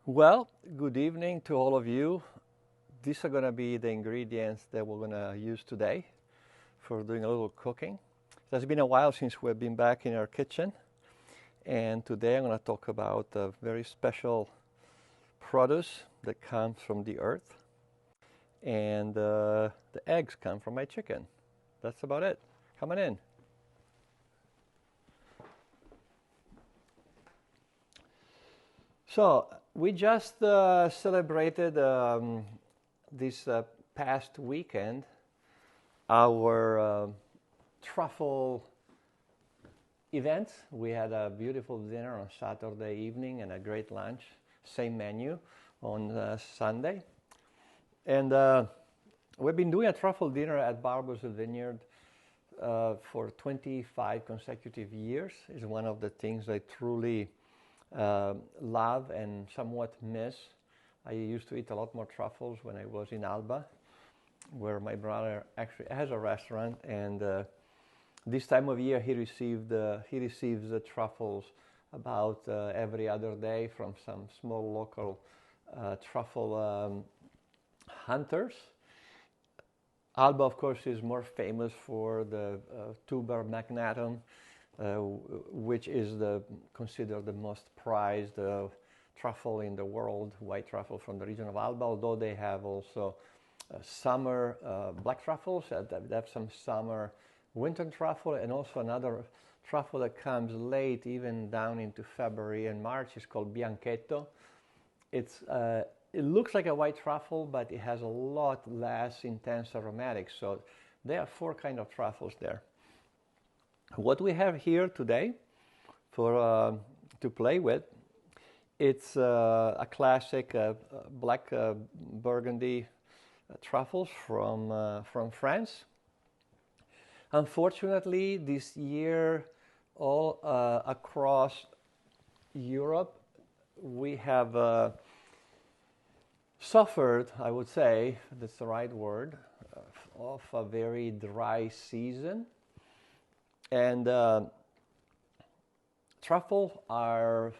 Well, good evening to all of you. These are going to be the ingredients that we're going to use today for doing a little cooking. It has been a while since we've been back in our kitchen, and today I'm going to talk about a very special produce that comes from the earth, and the eggs come from my chicken. That's about it. Come on in. So we just celebrated this past weekend our truffle event. We had a beautiful dinner on Saturday evening and a great lunch, same menu on Sunday. And we've been doing a truffle dinner at Barber's Vineyard for 25 consecutive years. It's one of the things I truly love and somewhat miss. I used to eat a lot more truffles when I was in Alba, where my brother actually has a restaurant, and this time of year he receives the truffles about every other day from some small local truffle hunters. Alba, of course, is more famous for the tuber magnatum, which is considered the most prized truffle in the world, white truffle from the region of Alba, although they have also summer black truffles, they have some summer winter truffle, and also another truffle that comes late, even down into February and March, is called bianchetto. It looks like a white truffle, but it has a lot less intense aromatics. So there are four kinds of truffles there. What we have here today for to play with, it's a classic black Burgundy truffles from France. Unfortunately, this year, all across Europe, we have suffered, I would say, that's the right word, of a very dry season. And truffles are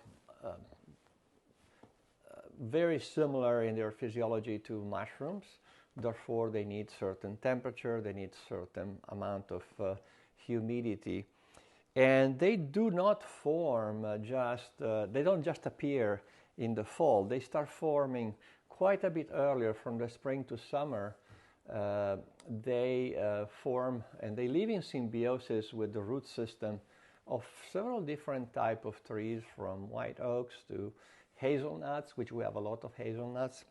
very similar in their physiology to mushrooms. Therefore, they need certain temperature, they need certain amount of humidity. And they do not form they don't just appear in the fall. They start forming quite a bit earlier, from the spring to summer. They form and they live in symbiosis with the root system of several different types of trees, from white oaks to hazelnuts, which we have a lot of hazelnuts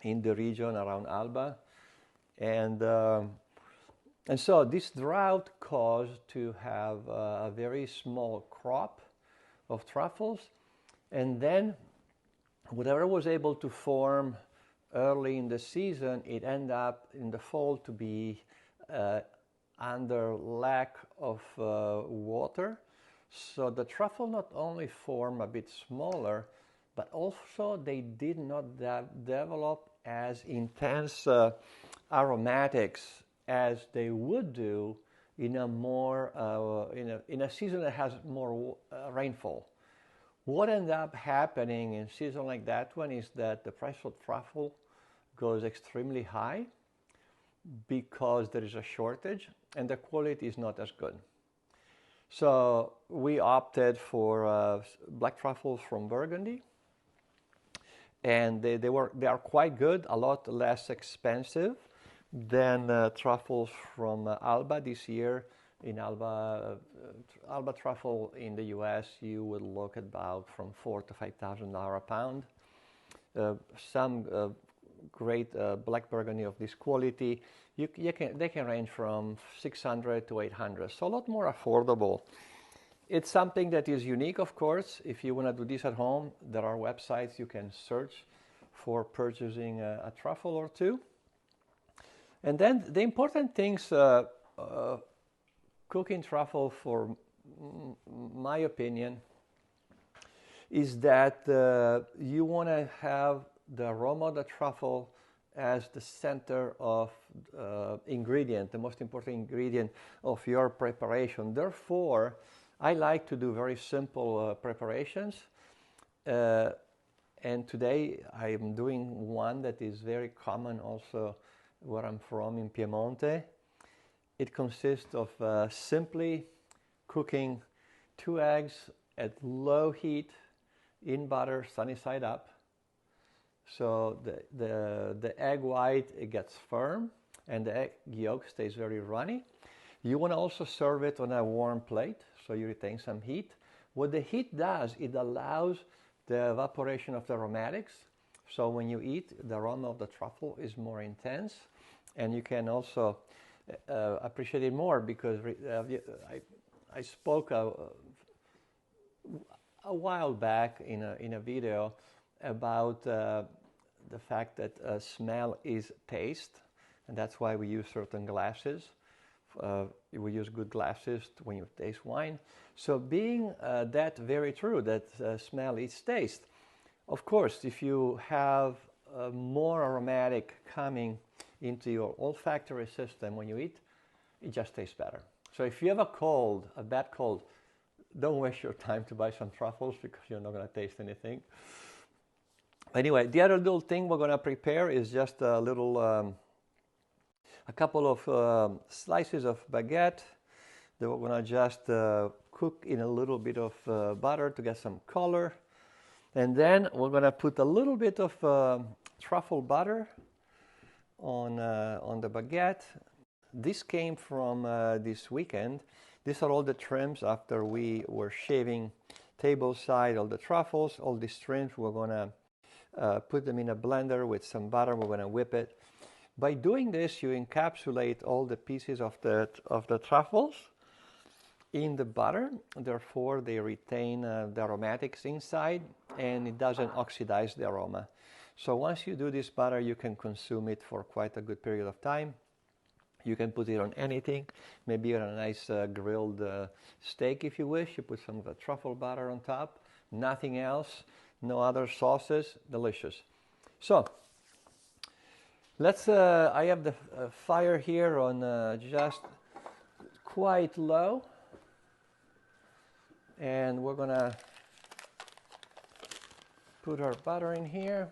in the region around Alba. And so this drought caused to have a very small crop of truffles, and then whatever was able to form early in the season, it ended up in the fall to be under lack of water. So the truffle not only formed a bit smaller, but also they did not develop as intense aromatics as they would do in a more in a season that has more rainfall. What ends up happening in a season like that one is that the price of truffle goes extremely high because there is a shortage and the quality is not as good. So we opted for black truffles from Burgundy, and they are quite good, a lot less expensive than truffles from Alba this year. In Alba truffle in the U.S., you would look at about from $4,000 to $5,000 a pound. Some great black Burgundy of this quality, they can range from $600 to $800, so a lot more affordable. It's something that is unique, of course. If you want to do this at home, there are websites you can search for purchasing a truffle or two. And then the important things cooking truffle, for my opinion, is that you want to have the aroma of the truffle as the center of ingredient, the most important ingredient of your preparation. Therefore, I like to do very simple preparations. And today I'm doing one that is very common also where I'm from in Piemonte. It consists of simply cooking 2 eggs at low heat in butter, sunny side up. So the egg white, it gets firm and the egg yolk stays very runny. You want to also serve it on a warm plate so you retain some heat. What the heat does, it allows the evaporation of the aromatics. So when you eat, the aroma of the truffle is more intense, and you can also appreciate it more because I spoke a while back in a video about the fact that smell is taste, and that's why we use certain glasses. We use good glasses when you taste wine. So being that very true, that smell is taste. Of course, if you have more aromatic coming into your olfactory system when you eat, it just tastes better. So if you have a cold, a bad cold, don't waste your time to buy some truffles because you're not going to taste anything. Anyway, the other little thing we're going to prepare is just a little a couple of slices of baguette that we're going to just cook in a little bit of butter to get some color. And then we're going to put a little bit of truffle butter on the baguette. This came from this weekend. These are all the trims after we were shaving table side, all the truffles, all these trims. We're going to put them in a blender with some butter. We're going to whip it. By doing this, you encapsulate all the pieces of the truffles in the butter. Therefore, they retain the aromatics inside, and it doesn't oxidize the aroma. So once you do this butter, you can consume it for quite a good period of time. You can put it on anything, maybe on a nice grilled steak if you wish. You put some of the truffle butter on top, nothing else, no other sauces, delicious. So let's, I have the fire here on just quite low, and we're gonna put our butter in here.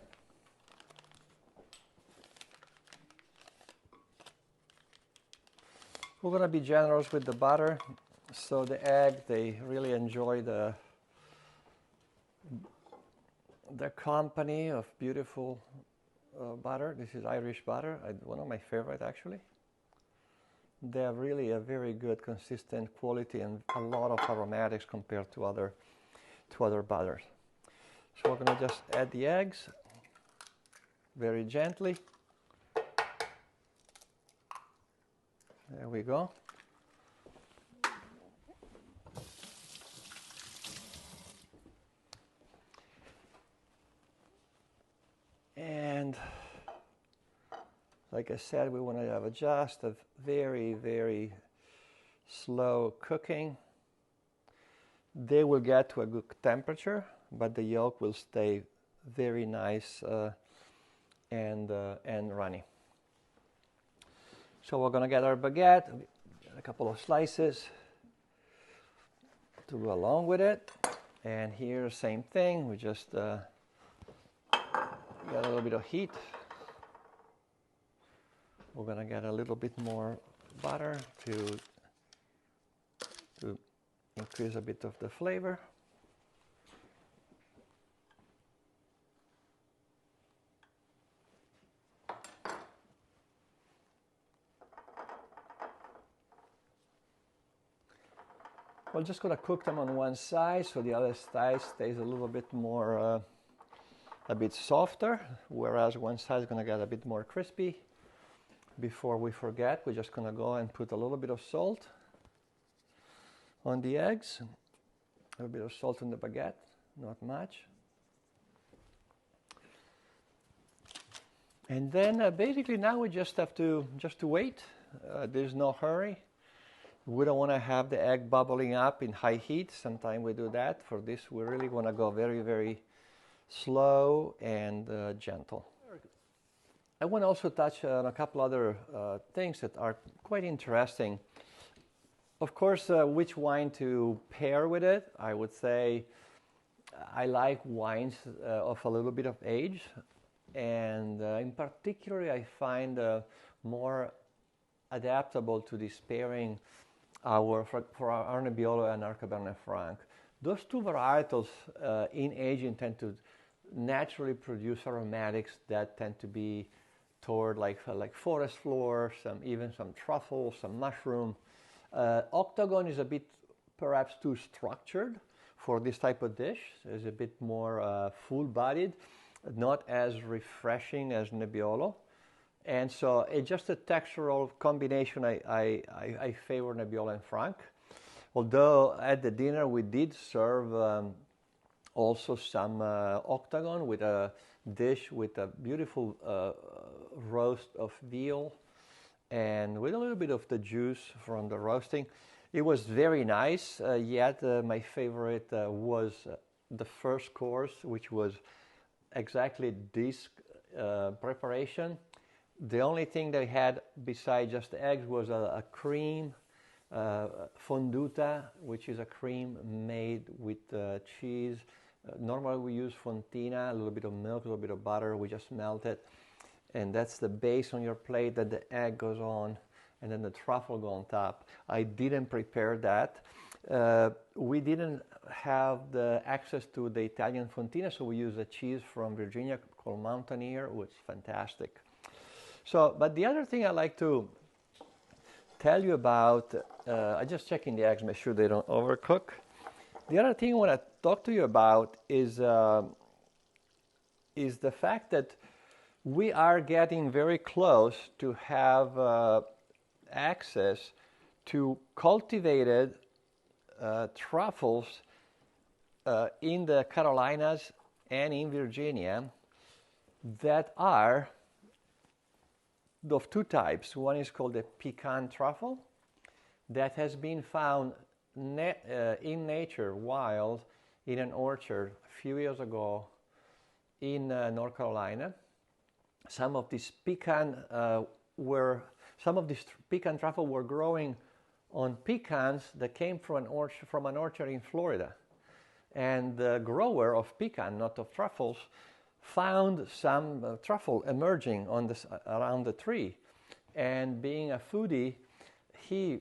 We're gonna be generous with the butter, so the egg, they really enjoy the company of beautiful butter. This is Irish butter, one of my favorite actually. They have really a very good consistent quality and a lot of aromatics compared to other butters. So we're going to just add the eggs very gently. There we go. And like I said, we want to have just a very, very slow cooking. They will get to a good temperature, but the yolk will stay very nice and runny. So we're going to get our baguette, a couple of slices to go along with it. And here, same thing, we just got a little bit of heat. We're going to get a little bit more butter to increase a bit of the flavor. We're just going to cook them on one side so the other side stays a little bit more, a bit softer, whereas one side is going to get a bit more crispy. Before we forget, we're just going to go and put a little bit of salt on the eggs, a little bit of salt on the baguette, not much. And then basically now we just have to wait. There's no hurry. We don't want to have the egg bubbling up in high heat. Sometimes we do that. For this, we really want to go very, very slow and gentle. I want to also touch on a couple other things that are quite interesting. Of course, which wine to pair with it? I would say I like wines of a little bit of age, and in particular, I find more adaptable to this pairing for our Nebbiolo and our Cabernet Franc. Those two varietals in aging tend to naturally produce aromatics that tend to be toward like forest floor, even some truffle, some mushroom. Octagon is a bit perhaps too structured for this type of dish. It's a bit more full-bodied, not as refreshing as Nebbiolo. And so it's just a textural combination. I favor Nebbiolo and Franc. Although at the dinner we did serve also some Octagon with a dish with a beautiful roast of veal and with a little bit of the juice from the roasting. It was very nice, yet my favorite was the first course, which was exactly this preparation. The only thing they had besides just eggs was a cream fonduta, which is a cream made with cheese. Normally we use fontina, a little bit of milk, a little bit of butter. We just melt it, and that's the base on your plate that the egg goes on, and then the truffle go on top. I didn't prepare that. We didn't have the access to the Italian fontina, so we used a cheese from Virginia called Mountaineer. It was fantastic. So, but the other thing I like to tell you about, I'm just checking the eggs, make sure they don't overcook. The other thing I want to talk to you about is the fact that we are getting very close to have access to cultivated truffles in the Carolinas and in Virginia that are of two types. One is called the pecan truffle that has been found in nature wild in an orchard a few years ago in North Carolina. Some of these pecan truffle were growing on pecans that came from an orchard in Florida, and the grower of pecan, not of truffles, found some truffle emerging around the tree, and being a foodie, he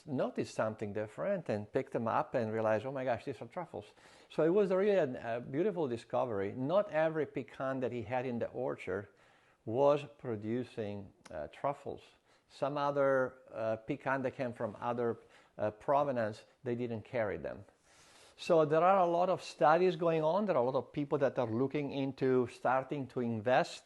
noticed something different and picked them up and realized, oh my gosh, these are truffles. So it was really a beautiful discovery. Not every pecan that he had in the orchard was producing truffles. Some other pecan that came from other provenance, they didn't carry them. So there are a lot of studies going on. There are a lot of people that are looking into starting to invest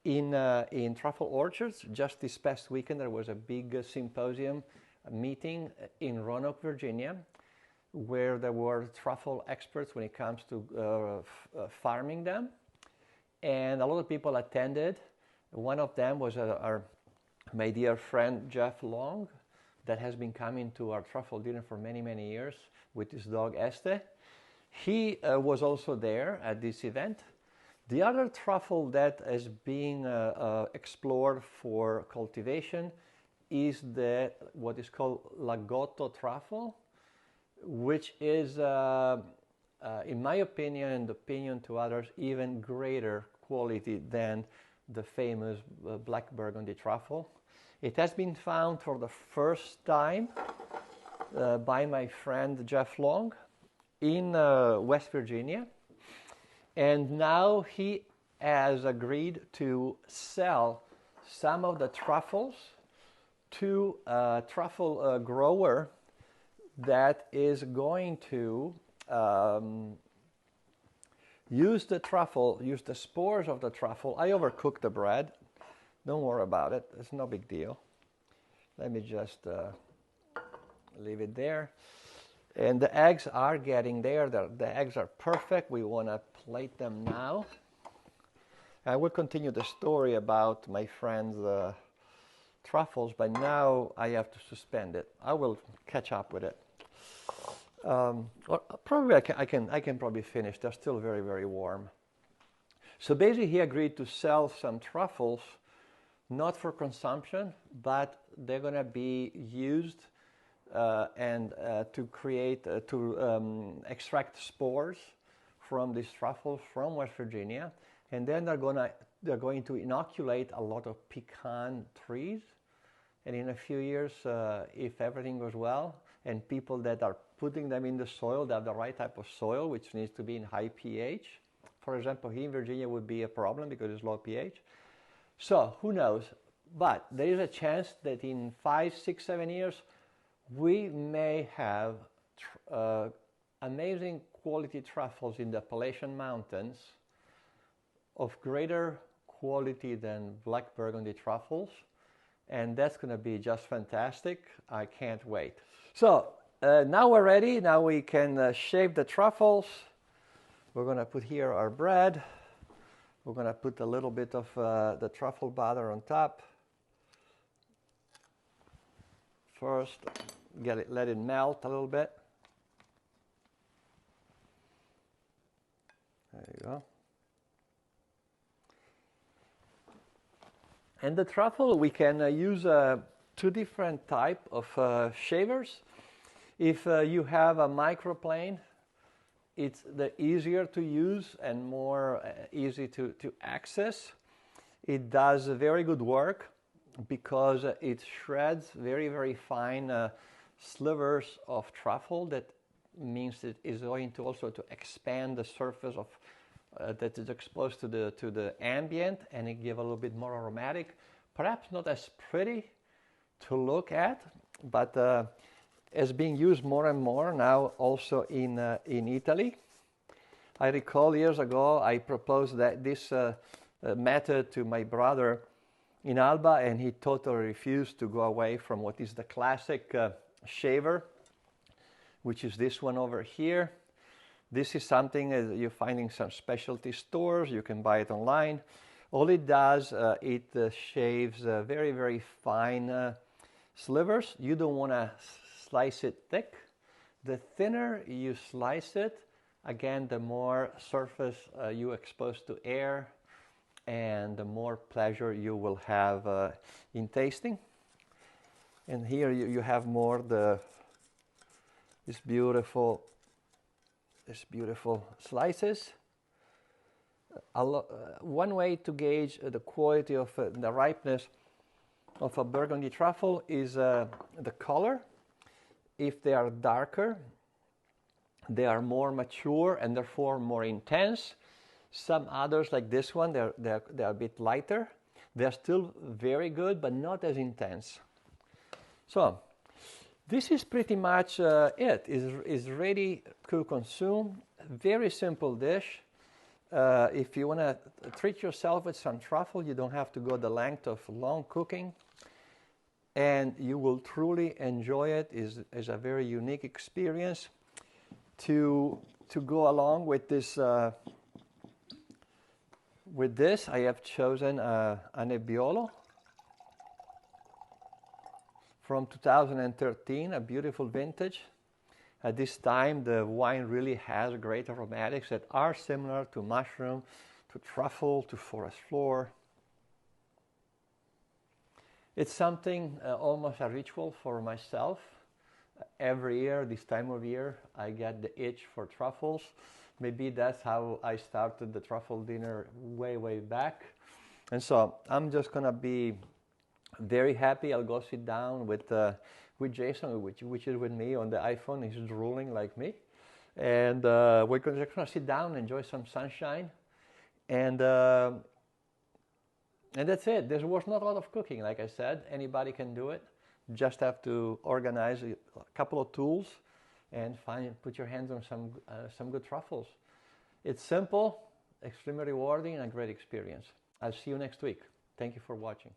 in truffle orchards. Just this past weekend, there was a big symposium meeting in Roanoke, Virginia, where there were truffle experts when it comes to farming them. And a lot of people attended. One of them was my dear friend Jeff Long, that has been coming to our truffle dinner for many, many years with his dog Este. He was also there at this event. The other truffle that is being explored for cultivation is what is called Lagotto truffle, which is, in my opinion and opinion to others, even greater quality than the famous black Burgundy truffle. It has been found for the first time by my friend Jeff Long in West Virginia, and now he has agreed to sell some of the truffles to a truffle grower that is going to use the spores of the truffle. I overcooked the bread. Don't worry about it. It's no big deal. Let me just leave it there. And the eggs are getting there. The eggs are perfect. We want to plate them now. I will continue the story about my friend's truffles, but now I have to suspend it. I will catch up with it. Or probably I can probably finish. They're still very, very warm. So basically, he agreed to sell some truffles, not for consumption, but they're going to be used and to create, to extract spores from these truffles from West Virginia, and then they're going to inoculate a lot of pecan trees. And in a few years, if everything goes well, and people that are putting them in the soil, they have the right type of soil, which needs to be in high pH. For example, here in Virginia would be a problem because it's low pH. So who knows? But there is a chance that in 5, 6, 7 years, we may have amazing quality truffles in the Appalachian Mountains of greater quality than black Burgundy truffles. And that's going to be just fantastic. I can't wait. So now we're ready. Now we can shape the truffles. We're going to put here our bread. We're going to put a little bit of the truffle butter on top. First, let it melt a little bit. There you go. And the truffle, we can use two different type of shavers. If you have a microplane, it's the easier to use and more easy to access. It does very good work because it shreds very, very fine slivers of truffle. That means it is going to also to expand the surface of that is exposed to the ambient, and it give a little bit more aromatic. Perhaps not as pretty to look at, but is being used more and more now also in Italy. I recall years ago I proposed that this method to my brother in Alba, and he totally refused to go away from what is the classic shaver, which is this one over here. This is something you find in some specialty stores. You can buy it online. All it does, it shaves very, very fine slivers. You don't want to slice it thick. The thinner you slice it, again, the more surface you expose to air, and the more pleasure you will have in tasting. And here you have more these beautiful slices. One way to gauge the quality of the ripeness of a Burgundy truffle is the color. If they are darker, they are more mature and therefore more intense. Some others, like this one, they're a bit lighter. They're still very good, but not as intense. So this is pretty much it. Is ready to consume. Very simple dish. If you want to treat yourself with some truffle, you don't have to go the length of long cooking, and you will truly enjoy it. Is a very unique experience. To go along with this, I have chosen a Nebbiolo from 2013, a beautiful vintage. At this time, the wine really has great aromatics that are similar to mushroom, to truffle, to forest floor. It's something almost a ritual for myself. Every year, this time of year, I get the itch for truffles. Maybe that's how I started the truffle dinner way, way back. And so I'm just gonna be very happy. I'll go sit down with Jason, which is with me on the iPhone. He's drooling like me. And we're just gonna sit down, enjoy some sunshine. And that's it. There was not a lot of cooking, like I said. Anybody can do it. Just have to organize a couple of tools and put your hands on some good truffles. It's simple, extremely rewarding, and a great experience. I'll see you next week. Thank you for watching.